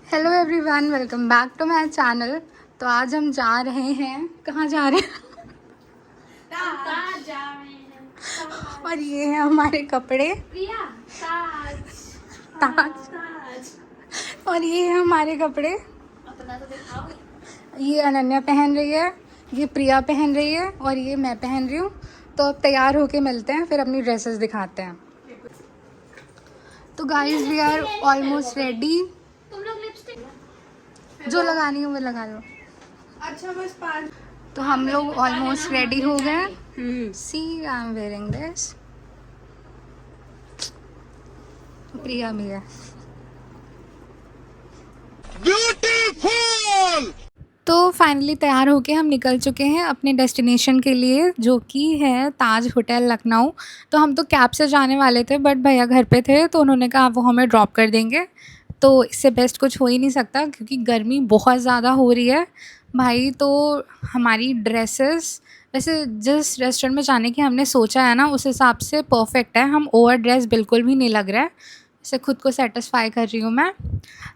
Hello everyone, welcome back to my channel. तो आज हम जा रहे हैं, कहाँ जा रहे हैं? ताज जा रहे हैं। और ये है हमारे कपड़े। प्रिया ताज ताज। ताज। और ये है हमारे कपड़े। अपना तो दिखाओ। ये अनन्या पहन रही है, ये प्रिया पहन रही है और ये मैं पहन रही हूँ। तो अब तैयार होके मिलते हैं, फिर अपनी ड्रेसेस दिखाते हैं। तो guys we are almost ready. तुम लोग लिपस्टिक जो लगानी हो वो लगा लो। अच्छा बस 5। तो हम लोग ऑलमोस्ट रेडी हो गए। सी आई एम वेयरिंग दिस। प्रिया भी है। ब्यूटीफुल। तो फाइनली तैयार होके हम निकल चुके हैं अपने डेस्टिनेशन के लिए, जो कि है ताज होटल लखनऊ। तो हम तो कैब से जाने वाले थे, बट भैया घर पे थे तो उन्होंने कहा वो हमें ड्रॉप कर देंगे। तो इससे बेस्ट कुछ हो ही नहीं सकता, क्योंकि गर्मी बहुत ज़्यादा हो रही है भाई। तो हमारी ड्रेसेस वैसे जिस रेस्टोरेंट में जाने की हमने सोचा है ना, उस हिसाब से परफेक्ट है। हम ओवर ड्रेस बिल्कुल भी नहीं लग रहा है, इससे खुद को सेटिस्फाई कर रही हूँ मैं।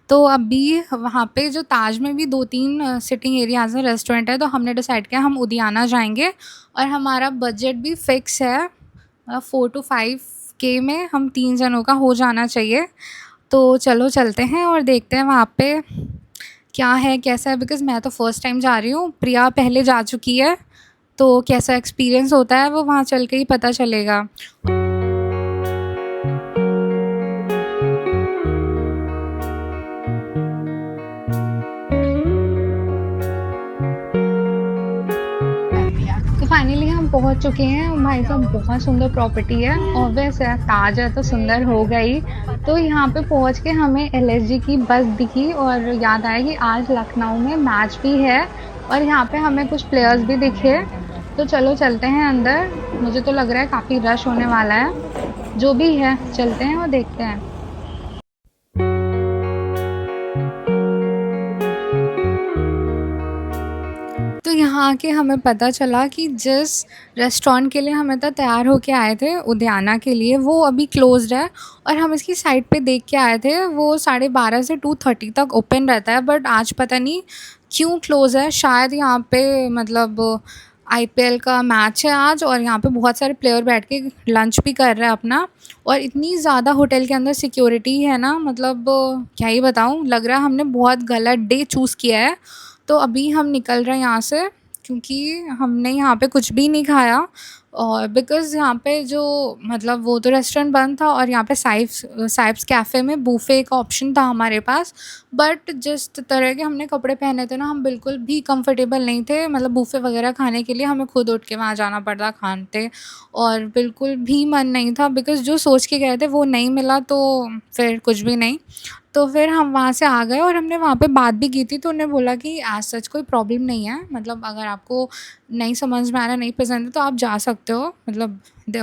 तो अभी वहाँ पे जो ताज में भी 2-3 सिटिंग एरियाज़ हैं, रेस्टोरेंट है, तो हमने डिसाइड किया हम उदियाना जाएंगे। और हमारा बजट भी फ़िक्स है, 4 to 5K में हम 3 जनों का हो जाना चाहिए। तो चलो चलते हैं और देखते हैं वहाँ पे क्या है कैसा है, बिकॉज़ मैं तो फ़र्स्ट टाइम जा रही हूँ, प्रिया पहले जा चुकी है। तो कैसा एक्सपीरियंस होता है वो वहाँ चल के ही पता चलेगा। तो फाइनली हम पहुंच चुके हैं। भाई साहब बहुत सुंदर प्रॉपर्टी है, ऑब्वियस है, ताज है तो सुंदर होगा ही। तो यहाँ पे पहुंच के हमें LSG की बस दिखी और याद आया कि आज लखनऊ में मैच भी है और यहाँ पे हमें कुछ प्लेयर्स भी दिखे। तो चलो चलते हैं अंदर। मुझे तो लग रहा है काफ़ी रश होने वाला है। जो भी है चलते हैं और देखते हैं। तो यहाँ आके हमें पता चला कि जिस रेस्टोरेंट के लिए हम इतना तैयार होके आए थे उद्याना के लिए, वो अभी क्लोज्ड है। और हम इसकी साइट पे देख के आए थे, वो 12:30 से 2:30 तक ओपन रहता है, बट आज पता नहीं क्यों क्लोज़ है। शायद यहाँ पे मतलब IPL का मैच है आज, और यहाँ पे बहुत सारे प्लेयर बैठ के लंच भी कर रहे हैं अपना। और इतनी ज़्यादा होटल के अंदर सिक्योरिटी है ना, मतलब क्या ही बताऊँ, लग रहा है हमने बहुत गलत डे चूज़ किया है। तो अभी हम निकल रहे हैं यहाँ से, क्योंकि हमने यहाँ पे कुछ भी नहीं खाया। और बिकॉज़ यहाँ पे जो मतलब वो तो रेस्टोरेंट बंद था, और यहाँ पे साइब्स कैफ़े में बूफ़े का ऑप्शन था हमारे पास। बट जिस तरह के हमने कपड़े पहने थे ना, हम बिल्कुल भी कंफर्टेबल नहीं थे। मतलब बूफ़े वगैरह खाने के लिए हमें खुद उठ के वहाँ जाना पड़ता खाने, और बिल्कुल भी मन नहीं था, बिकॉज़ जो सोच के गए थे वो नहीं मिला, तो फिर कुछ भी नहीं। तो फिर हम वहाँ से आ गए और हमने वहाँ पे बात भी की थी, तो उन्होंने बोला कि एज़ सच कोई प्रॉब्लम नहीं है, मतलब अगर आपको नहीं समझ में आ रहा, नहीं पसंद है, तो आप जा सकते हो, मतलब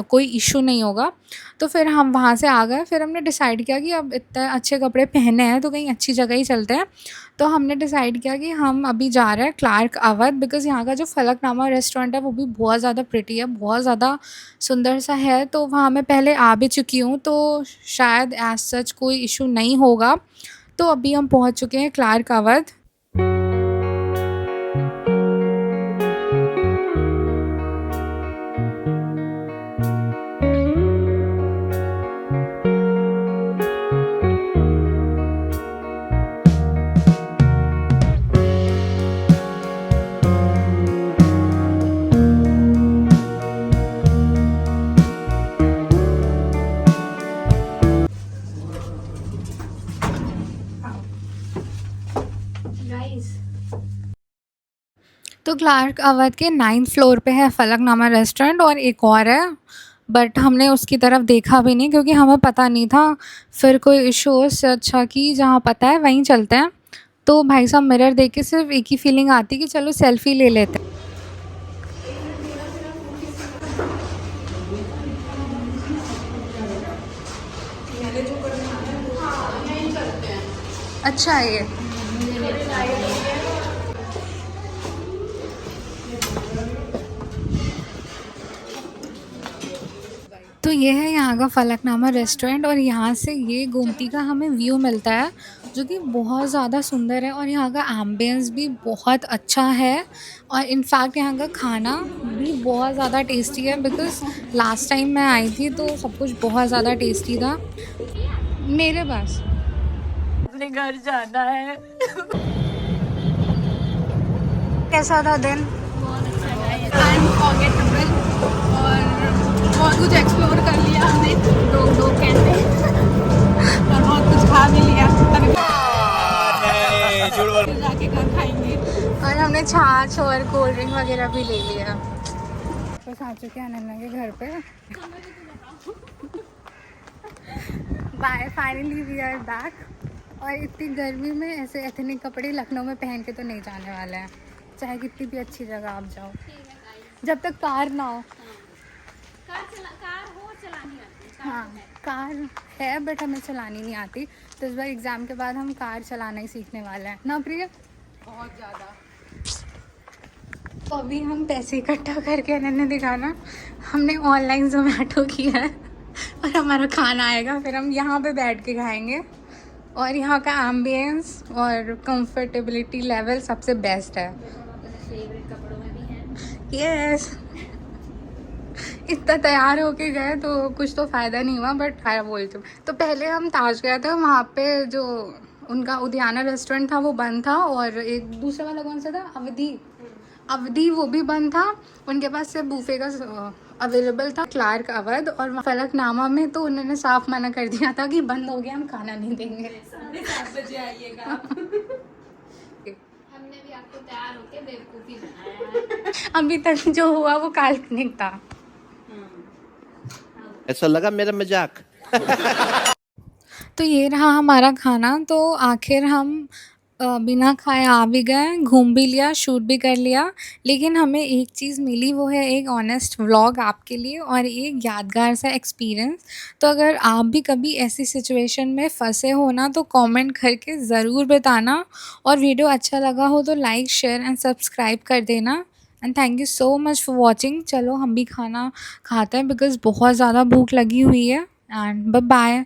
कोई इश्यू नहीं होगा। तो फिर हम वहाँ से आ गए। फिर हमने डिसाइड किया कि अब इतने अच्छे कपड़े पहने हैं तो कहीं अच्छी जगह ही चलते हैं। तो हमने डिसाइड किया कि हम अभी जा रहे हैं क्लार्क अवध, बिकॉज़ यहाँ का जो फलकनामा रेस्टोरेंट है वो भी बहुत ज़्यादा प्रिटी है, बहुत ज़्यादा सुंदर सा है। तो वहाँ मैं पहले आ भी चुकी हूँ, तो शायद एज़ सच कोई इशू नहीं होगा। तो अभी हम पहुँच चुके हैं क्लार्क अवध। तो क्लार्क अवध के 9th फ्लोर पे है फलकनामा रेस्टोरेंट, और एक और है, बट हमने उसकी तरफ देखा भी नहीं क्योंकि हमें पता नहीं था। फिर कोई इशू हो, इससे अच्छा कि जहाँ पता है वहीं चलते हैं। तो भाई साहब मिरर देख के सिर्फ एक ही फीलिंग आती कि चलो सेल्फ़ी ले लेते हैं। अच्छा है ये। तो ये है यहाँ का फलकनामा रेस्टोरेंट, और यहाँ से ये गोमती का हमें व्यू मिलता है, जो कि बहुत ज़्यादा सुंदर है और यहाँ का एम्बियंस भी बहुत अच्छा है और इनफैक्ट यहाँ का खाना भी बहुत ज़्यादा टेस्टी है बिकॉज़ लास्ट टाइम मैं आई थी तो सब कुछ बहुत ज़्यादा टेस्टी था। मेरे पास अपने घर जाना है। कैसा था दिन? अनफॉरगेटेबल और बहुत कुछ एक्सप्लोर कर लिया हमने 2 घंटे और बहुत कुछ खा भी लिया। अभी फिर जाके घर खाएंगे। और हमने छाछ और कोल्ड ड्रिंक वगैरह भी ले लिया। बस आ चुके हैं अनन्या के घर पे। Bye, finally we are back. और इतनी गर्मी में ऐसे एथनिक कपड़े लखनऊ में पहन के तो नहीं जाने वाले हैं, चाहे कितनी भी अच्छी जगह आप जाओ, जब तक कार ना हो। कार हो चलानी आती है। हाँ, कार है बट हमें चलानी नहीं आती, तो इस बार एग्ज़ाम के बाद हम कार चलाना ही सीखने वाले हैं ना प्रिया? बहुत ज़्यादा। तो अभी हम पैसे इकट्ठा करके अनन्या दिखाना हमने ऑनलाइन ज़ोमैटो किया है और हमारा खाना आएगा, फिर हम यहाँ पे बैठ के खाएंगे। और यहाँ का एम्बियंस और कंफर्टेबिलिटी लेवल सबसे बेस्ट है। फेवरेट कपड़ों में भी है। यस, इतना तैयार होके गए तो कुछ तो फ़ायदा नहीं हुआ, बट आया बोलते। तो पहले हम ताज गए थे, वहाँ पे जो उनका उद्याना रेस्टोरेंट था वो बंद था, और एक दूसरा वाला कौन सा था, अवधि वो भी बंद था। उनके पास सिर्फ बूफे का अवेलेबल था, क्लार्क अवध और फलकनामा में, तो उन्होंने साफ मना कर दिया था कि बंद हो गया, हम खाना नहीं देंगे। 7:30 बजे आइएगा। हमने भी आपको तैयार होके बेवकूफ़ी बनाया है। अभी तक जो हुआ वो काल्पनिक था। ऐसा लगा मेरा मजाक। तो ये रहा हमारा खाना। तो आखिर हम बिना खाए आ भी गए, घूम भी लिया, शूट भी कर लिया, लेकिन हमें एक चीज़ मिली, वो है एक ऑनेस्ट व्लॉग आपके लिए और एक यादगार सा एक्सपीरियंस। तो अगर आप भी कभी ऐसी सिचुएशन में फंसे हो ना, तो कमेंट करके ज़रूर बताना, और वीडियो अच्छा लगा हो तो लाइक, शेयर एंड सब्सक्राइब कर देना। And thank you so much for watching. चलो हम भी खाना खाते हैं बिकॉज़ बहुत ज़्यादा भूख लगी हुई है। And bye bye.